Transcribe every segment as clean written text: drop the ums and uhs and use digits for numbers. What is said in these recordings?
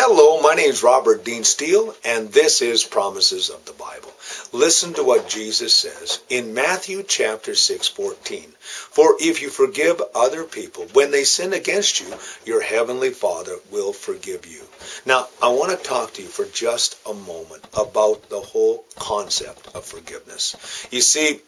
Hello, my name is Robert Dean Steele, and this is Promises of the Bible. Listen to what Jesus says in Matthew chapter 6:14. For if you forgive other people when they sin against you, your heavenly Father will forgive you. Now, I want to talk to you for just a moment about the whole concept of forgiveness. You see,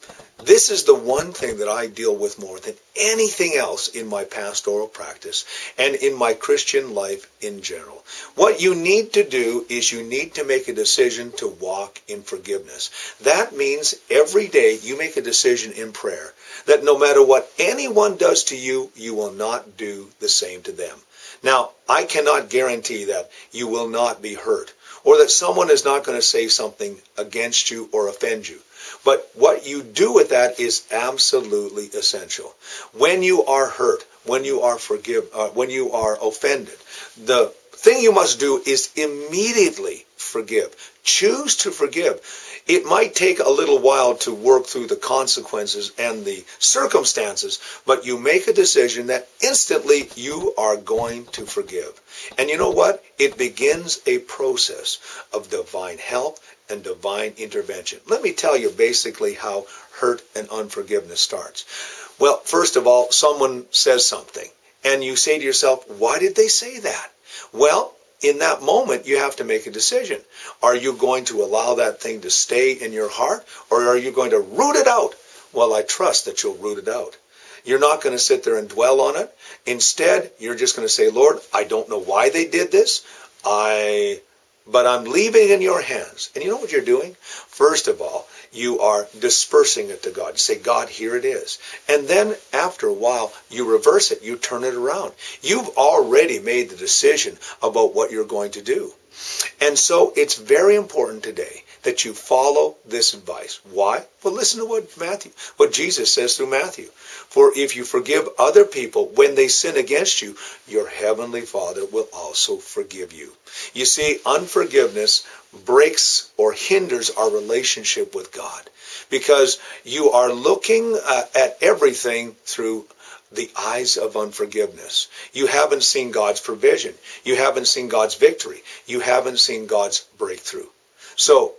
this is the one thing that I deal with more than anything else in my pastoral practice and in my Christian life in general. What you need to do is you need to make a decision to walk in forgiveness. That means every day you make a decision in prayer that no matter what anyone does to you, you will not do the same to them. Now, I cannot guarantee that you will not be hurt or that someone is not going to say something against you or offend you. But what you do with that is absolutely essential. When you are hurt, when you are offended, the thing you must do is immediately forgive. Choose to forgive. It might take a little while to work through the consequences and the circumstances, but you make a decision that instantly you are going to forgive. And you know what? It begins a process of divine help and divine intervention. Let me tell you basically how hurt and unforgiveness starts. Well, first of all, someone says something, and you say to yourself, why did they say that? Well, in that moment, you have to make a decision. Are you going to allow that thing to stay in your heart, or are you going to root it out? Well, I trust that you'll root it out. You're not going to sit there and dwell on it. Instead, you're just going to say, Lord, I don't know why they did this, but I'm leaving it in your hands. And you know what you're doing? First of all, you are dispersing it to God. You say, God, here it is. And then after a while, you reverse it. You turn it around. You've already made the decision about what you're going to do. And so it's very important today that you follow this advice. Why? Well, listen to what Jesus says through Matthew. For if you forgive other people when they sin against you, your heavenly Father will also forgive you. You see, unforgiveness breaks or hinders our relationship with God because you are looking at everything through the eyes of unforgiveness. You haven't seen God's provision. You haven't seen God's victory. You haven't seen God's breakthrough. So,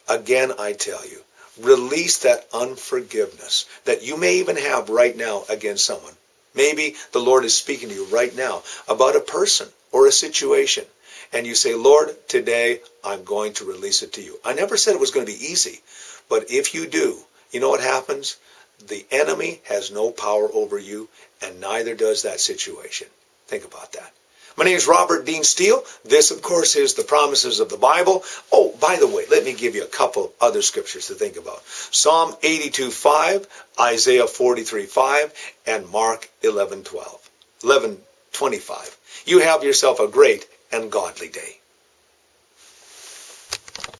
again, I tell you, release that unforgiveness that you may even have right now against someone. Maybe the Lord is speaking to you right now about a person or a situation. And you say, Lord, today I'm going to release it to you. I never said it was going to be easy. But if you do, you know what happens? The enemy has no power over you, and neither does that situation. Think about that. My name is Robert Dean Steele. This, of course, is the Promises of the Bible. Oh, by the way, let me give you a couple other scriptures to think about. Psalm 82:5, Isaiah 43:5, and Mark 11:25. You have yourself a great and godly day.